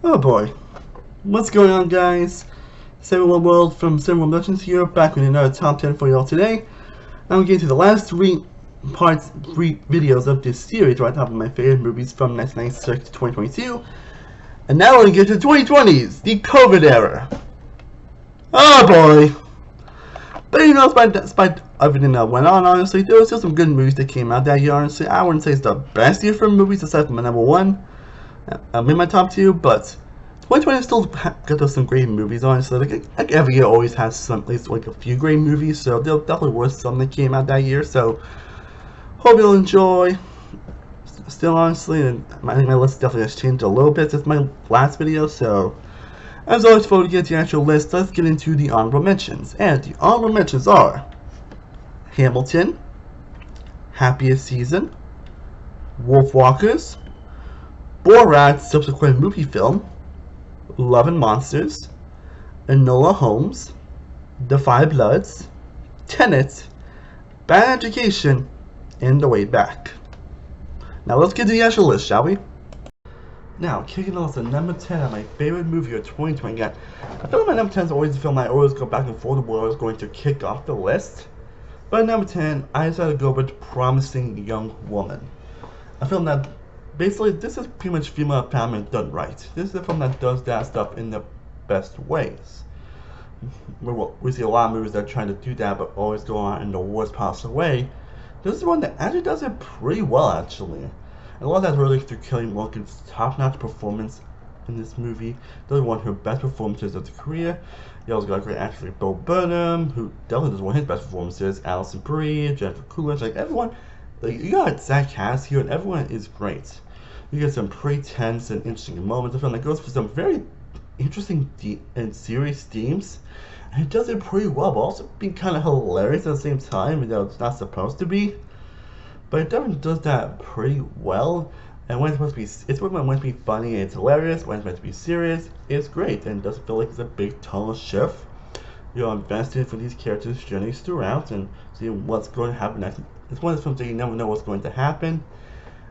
Oh boy, what's going on, guys? 71 World from 71 Legends here, back with another top 10 for y'all today. I'm getting to the last three videos of this series, right? Top of my favorite movies from 1996 to 2022. And now we're gonna get to the 2020s, the COVID era. Oh boy! But you know, despite everything that went on, honestly, there was still some good movies that came out that year, honestly. I wouldn't say it's the best year for movies, aside from my number one. I'm in my top two, but 2020 still got us some great movies, honestly. Like every year always has some, at least like a few great movies, so there definitely were some that came out that year, so hope you'll enjoy. Still, honestly, and I think my list definitely has changed a little bit since my last video, so as always, before we get to the actual list, let's get into the honorable mentions. And the honorable mentions are Hamilton, Happiest Season, Wolfwalkers, Borat's subsequent movie film, Love and Monsters, Enola Holmes, The Five Bloods, Tenet, Bad Education, and The Way Back. Now let's get to the actual list, shall we? Now, kicking off the number 10 of my favorite movie of 2020. Again, I feel like my number 10 is always the film I always go back and forth where I was going to kick off the list. But at number 10, I decided to go with Promising Young Woman. A film that basically, this is pretty much female empowerment done right. This is a film that does that stuff in the best ways. We see a lot of movies that are trying to do that but always go on in the worst possible way. This is one that actually does it pretty well, actually. And a lot of that's really through Kelly Mulligan's top-notch performance in this movie. Does one of her best performances of the career. You also got a great actor like Bo Burnham, who definitely does one of his best performances. Alison Brie, Jennifer Coolidge, like everyone. Like, you got Zach Cass here, and everyone is great. You get some pretty tense and interesting moments. The film that goes for some very interesting and serious themes, and it does it pretty well, but also being kind of hilarious at the same time, even though it's not supposed to be. But it definitely does that pretty well. And when it's supposed to be, it's when it's meant to be funny and it's hilarious. When it's meant to be serious, it's great, and it doesn't feel like it's a big tonal shift. You're invested for these characters' journeys throughout and seeing what's going to happen next. It's one of those films that you never know what's going to happen.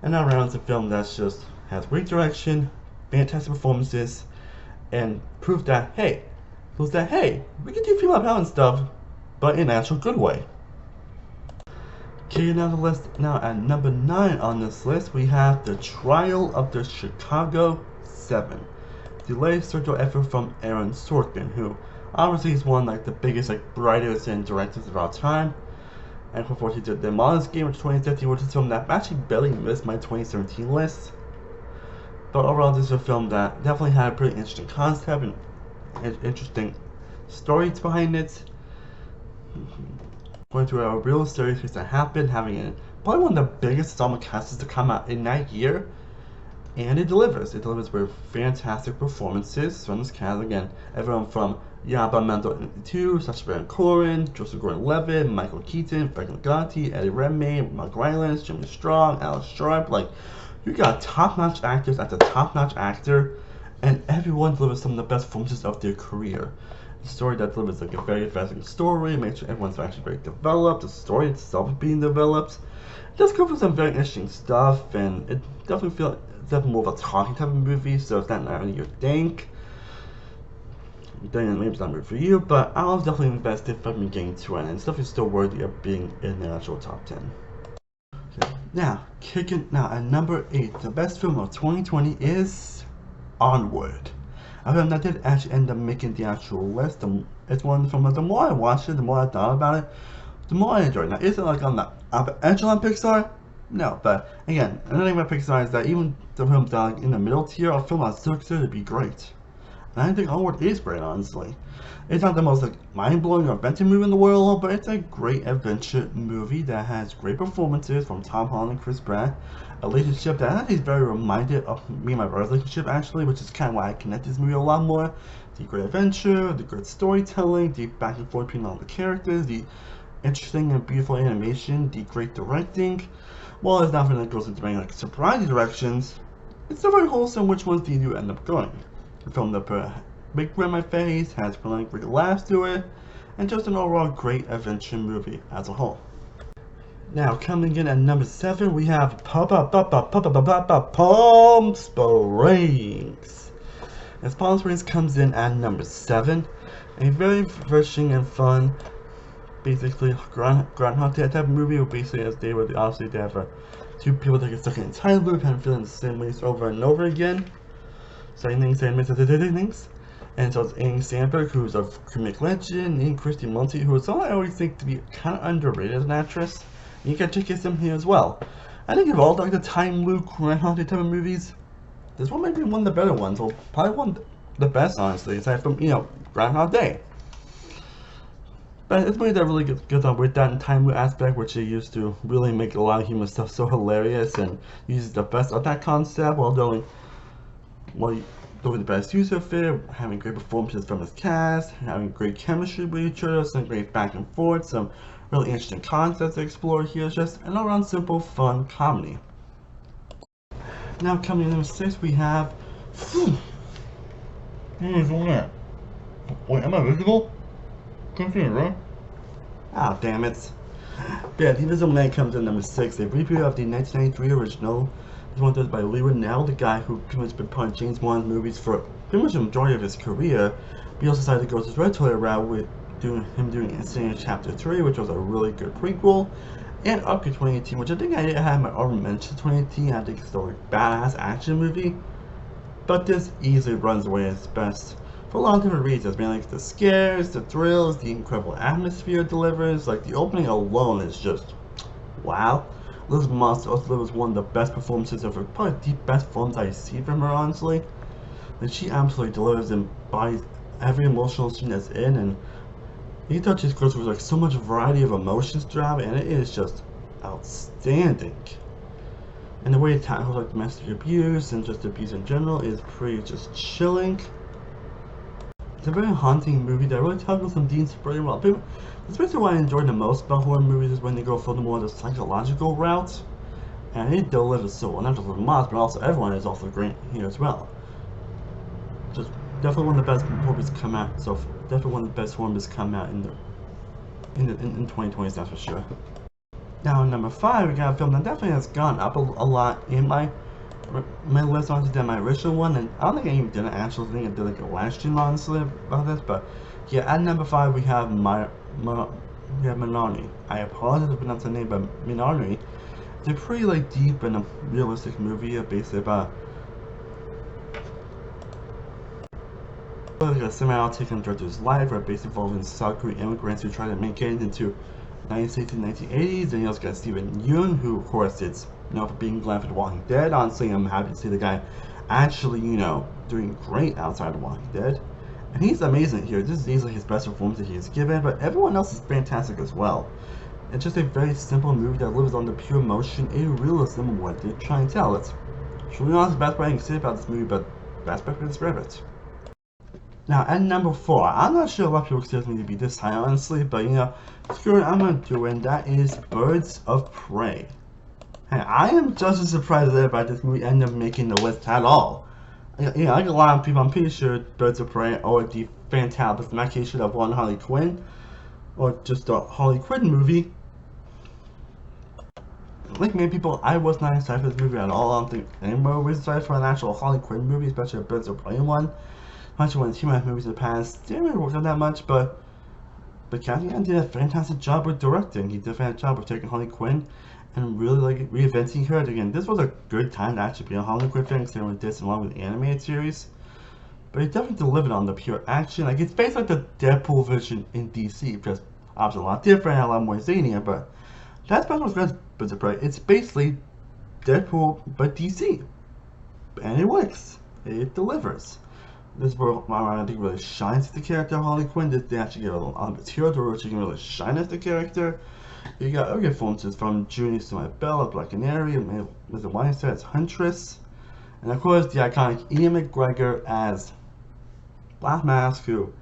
And that rounds a film that's just has great direction, fantastic performances, and proof that hey, we can do female empowerment stuff, but in an actual good way. Kicking down the list now at number 9 on this list, we have The Trial of the Chicago 7. The latest surgical effort from Aaron Sorkin, who obviously is one like the biggest writers and directors of our time. And before he did The Modest Game of 2015, which is a film that actually barely missed my 2017 list. But overall, this is a film that definitely had a pretty interesting concept and interesting stories behind it. Going through a real series that happened, having probably one of the biggest ensemble casts to come out in that year. And it delivers. It delivers with fantastic performances from this cast. Again, everyone from Yaba Mendel 2, Sacha Baron Cohen, Joseph Gordon-Levitt, Michael Keaton, Frank Legatti, Eddie Redmayne, Mark Rylance, Jimmy Strong, Alice Sharp. Like, you got top-notch actors after top-notch actor, and everyone delivers some of the best performances of their career. The story that delivers like a very fascinating story, makes sure everyone's actually very developed, the story itself is being developed. It does go for some very interesting stuff, and it definitely feels definitely more of a talking type of movie, so it's not really your think. Then maybe it's not a movie for you, but I was definitely invested from getting to it, and it's definitely still worthy of being in the actual top 10. Okay. Now at number 8, the best film of 2020 is Onward. A film that did actually end up making the actual list. It's one from the more I watched it, the more I thought about it, the more I enjoyed it. Now, is it like on the upper echelon Pixar? No, but again, another thing about Pixar is that even the films that are like in the middle tier are films that are still considered to be great. And I think Onward is great, honestly. It's not the most mind-blowing or inventive movie in the world, but it's a great adventure movie that has great performances from Tom Holland and Chris Pratt. A relationship that actually is very reminded of me and my brother's relationship, actually, which is kind of why I connect this movie a lot more. The great adventure, the great storytelling, the back and forth between all the characters, the interesting and beautiful animation, the great directing. While it's not something that goes into many surprising directions, it's still very wholesome. Which ones do you end up going? The film that put a big grin on my face, has plenty of great laughs to it, and just an overall great adventure movie as a whole. Now, coming in at number 7, we have Palm Springs. As Palm Springs comes in at number 7, a very refreshing and fun, basically Groundhog Day type of movie, where basically as they were obviously they have two people that get stuck in a time loop and feeling the same ways over and over again. Saying things. And so it's Andy Samberg, who's a comedic legend, and Christy Monty, who is someone I always think to be kind of underrated as an actress. And you can check him here as well. I think of all the time loop Groundhog Day type of movies, this one might be one of the better ones, or probably one of the best, honestly, aside from, Groundhog Day. But it's a movie that really gets on with that time loop aspect, which they used to really make a lot of human stuff so hilarious, and uses the best of that concept while doing the best use of it, having great performances from his cast, having great chemistry with each other, some great back and forth, some really interesting concepts to explore here. It's just an all-around simple, fun comedy. Now coming in number 6, we have. Wait, am I visible? Can't see it, right? Ah, damn it. But yeah, The Invisible Man comes in number 6, a review of the 1993 original. This one does by Lee Rennell, the guy who pretty much been part of James Bond movies for pretty much the majority of his career. But he also decided to go his Red Toilet route with doing Insane Chapter 3, which was a really good prequel. And Up to 2018, which I think I had my honorable mention 2018. I think it's still a badass action movie. But this easily runs away as best for a lot of different reasons. Mainly like the scares, the thrills, the incredible atmosphere it delivers. Like the opening alone is just wow. Liz Moss also delivers one of the best performances of her, probably the best films I see from her, honestly. And she absolutely delivers and embodies every emotional scene that's in, and you can tell she goes through like so much variety of emotions throughout it, and it is just outstanding. And the way it tackles like domestic abuse and just abuse in general is pretty just chilling. It's a very haunting movie that really tackles some themes pretty well. That's basically what I enjoy the most about horror movies, is when they go for the more the psychological route. And it delivers so well. Not just Liz Moss, but also everyone is also great here as well. Just definitely one of the best horror movies come out. So definitely one of the best horror movies come out in 2020, that's for sure. Now, number 5, we got a film that definitely has gone up a lot in my list, honestly, than my original one, and I don't think I even did an actual thing. I did like a live stream, honestly, about this, but yeah, at number 5, we have Minari. I apologize if I pronounced the name, but Minari. It's a pretty like deep and a realistic movie, basically about like a semi-autistic director's life, where basically involving South Korean immigrants who try to make it into the United States in the 1980s. And you also got Steven Yeun, who of course is for being Glenn for The Walking Dead. Honestly, I'm happy to see the guy actually, doing great outside of Walking Dead. And he's amazing here. This is easily his best performance that he's given, but everyone else is fantastic as well. It's just a very simple movie that lives on the pure emotion, a realism of what they're trying to tell. It's truly honest, the best way I can say about this movie, but best way to describe it. Now, at number 4, I'm not sure a lot of people expect me to be this high, honestly, but screw it, I'm gonna do it, and that is Birds of Prey. Hey, I am just as surprised as about this movie ended up making the list at all. Like a lot of people, I'm pretty sure Birds of Prey or the fantastic macation of one Harley Quinn, or just a Harley Quinn movie. Like many people, I was not excited for this movie at all. I don't think anyone was excited for an actual Harley Quinn movie, especially a Birds of Prey one. Much when Team Up movies in the past didn't really work out that much, but Catherine did a fantastic job with directing. He did a fantastic job with taking Harley Quinn and really like reinventing her. Again, this was a good time to actually be a Harley Quinn fan, considering this along with the animated series. But it definitely delivered on the pure action. Like it's basically like the Deadpool version in DC, just obviously a lot different, a lot more zanier, but that's what's great Birds of Prey. It's basically Deadpool but DC. And it works. It delivers. This is where I think really shines the character of Harley Quinn. They actually get a lot of material to where she can really shine as the character. You got other performances from Junie Bella, Black Canary, Lizzie Weinstein as Huntress, and of course the iconic Ian McGregor as Black Mask, who,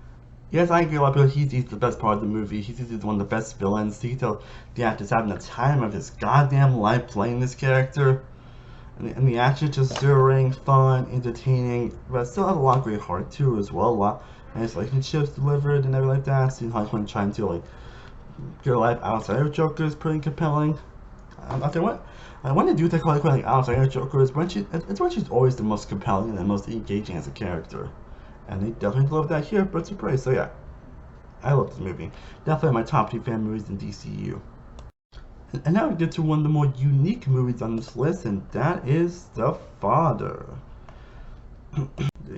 yes, I agree a lot of people, he's the best part of the movie. He's one of the best villains. You can tell the actor's having the time of his goddamn life playing this character. And the action is just stirring, fun, entertaining, but still has a lot of great heart too as well. A lot of nice relationships delivered and everything like that. Seeing Harley Quinn trying to like get a life outside of Joker is pretty compelling. I think what I want to do with Harley Quinn like outside of Joker is when she's always the most compelling and the most engaging as a character. And they definitely delivered that here, but surprise. So yeah, I love this movie. Definitely my top 3 fan movies in DCU. And now we get to one of the more unique movies on this list, and that is The Father.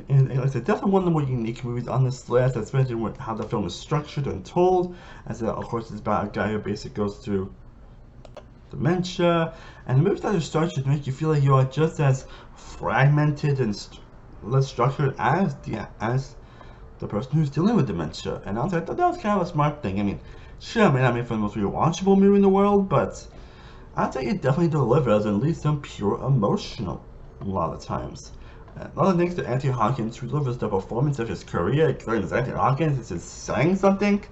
And like I said, definitely one of the more unique movies on this list, especially with how the film is structured and told. As of course, it's about a guy who basically goes through dementia, and the movie that is structured to make you feel like you are just as fragmented and less structured as the person who's dealing with dementia. And I thought that was kind of a smart thing. I mean, sure, it may not be for the most rewatchable movie in the world, but I'd say it definitely delivers and leaves some pure emotional a lot of times. Another thanks to Anthony Hopkins, who delivers the performance of his career. Considering it's Anthony Hopkins, it's just saying something.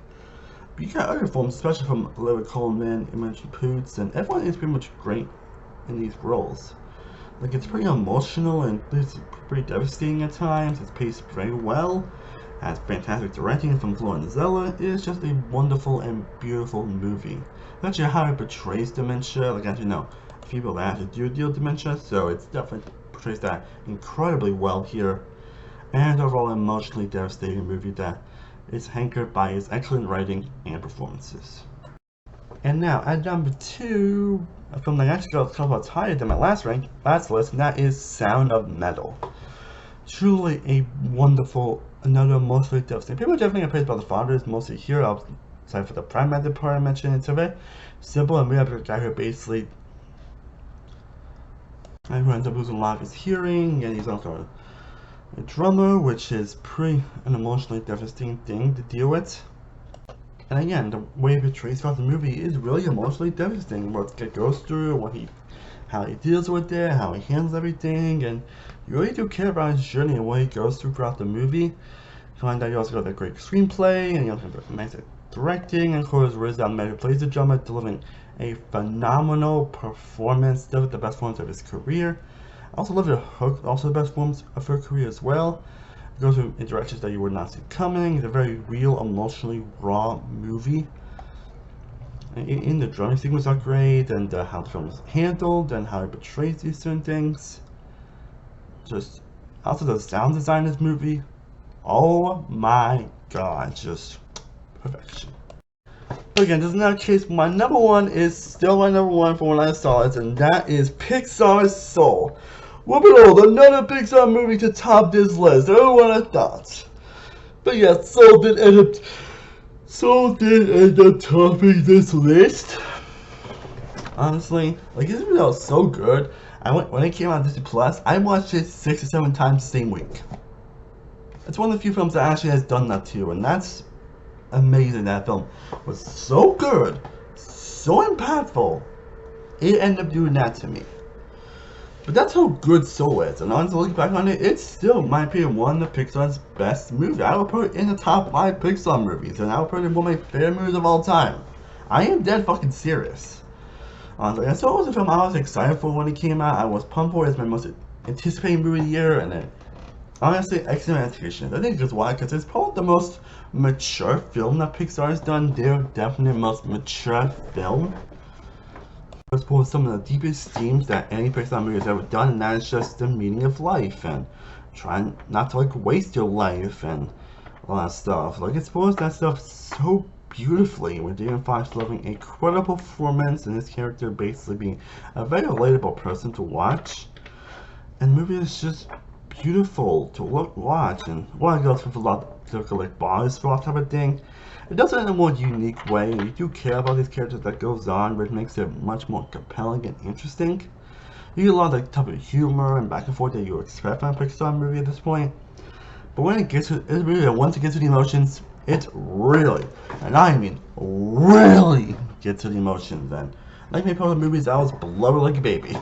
But you got other films, especially from Olivia Colman, Imogen Poots, and everyone is pretty much great in these roles. Like, it's pretty emotional and it's pretty devastating at times. It's paced very well. Has fantastic directing from Florence Zella. It is just a wonderful and beautiful movie. Especially how it portrays dementia. Like, as you know, people that have to deal with dementia, so it's definitely portrays that incredibly well here. And overall, emotionally devastating movie that is anchored by its excellent writing and performances. And now, at number 2, a film that actually got a couple higher than my last list, and that is Sound of Metal. Truly a wonderful, another emotionally devastating. Pretty much everything I praised about The Father is mostly here, aside for the pragmatic part I mentioned. It's a very simple, and we have a guy who basically ends up losing a lot of his hearing, and he's also a drummer, which is pretty an emotionally devastating thing to deal with. And again, the way it portrays throughout the movie is really emotionally devastating. What it goes through, how he deals with it, how he handles everything, and you really do care about his journey and what he goes through throughout the movie. You find out you also got a great screenplay, and you also got nice directing, and of course Riz Ahmed, who plays the drummer, delivering a phenomenal performance, the best performance of his career. I also love the hook, also the best performance of her career as well. It goes in directions that you would not see coming. It's a very real, emotionally raw movie. In the drumming sequences are great, and how the film is handled, and how it portrays these certain things. Just also the sound design of this movie. Oh my god, just perfection. But again, this is not the case. My number 1 is still my number 1 for when I saw it, and that is Pixar's Soul. Well, behold, another Pixar movie to top this list. Who would have thought? But yeah, Soul did end up topping this list. Honestly, like, this movie was so good. When it came out on Disney Plus, I watched it 6 or 7 times the same week. It's one of the few films that actually has done that too, and that's amazing. That film was so good, so impactful. It ended up doing that to me. But that's how good Soul is, and honestly, looking back on it, it's still, in my opinion, one of Pixar's best movies. I would put it in the top 5 Pixar movies, and I would put it in one of my favorite movies of all time. I am dead fucking serious. Honestly, and Soul was a film I was excited for when it came out. I was pumped for it. It's my most anticipated movie of the year, and then honestly, excellent execution. I think just why, because it's probably the most mature film that Pixar has done. Their definite most mature film. It's one of some of the deepest themes that any Pixar movie has ever done, and that is just the meaning of life and trying not to like waste your life and all that stuff. Like, it explores that stuff so beautifully, with David Fox delivering a incredible performance and his character basically being a very relatable person to watch. And the movie is just beautiful to watch, and one goes for a lot of like bars for that type of thing. It does it in a more unique way. You do care about these characters that goes on, which makes it much more compelling and interesting. You get a lot of the type of humor and back and forth that you expect from a Pixar movie at this point. But when it gets to once it gets to the emotions, it really, and I mean really, gets to the emotions. And like many Pixar movies, I was beloved like a baby.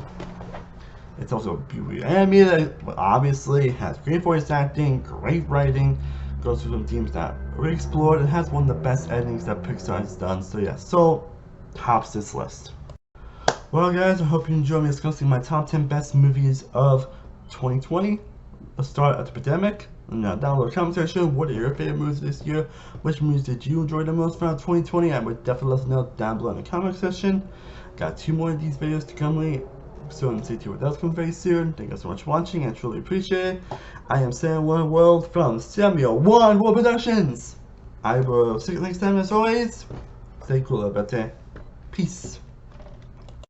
It's also beautifully animated, but obviously has great voice acting, great writing, goes through some themes that were explored, and has one of the best endings that Pixar has done. So yeah, Soul tops this list. Well guys, I hope you enjoyed me discussing my top 10 best movies of 2020, the start of the pandemic. Now down below in the comment section, what are your favorite movies this year? Which movies did you enjoy the most from 2020? I would definitely let us know down below in the comment section. Got 2 more of these videos to come soon. See you with come very soon. Thank you so much for watching. I truly appreciate it. I am Samuel World from Samuel One World Productions. I will see you next time as always. Stay cool, everybody. Peace.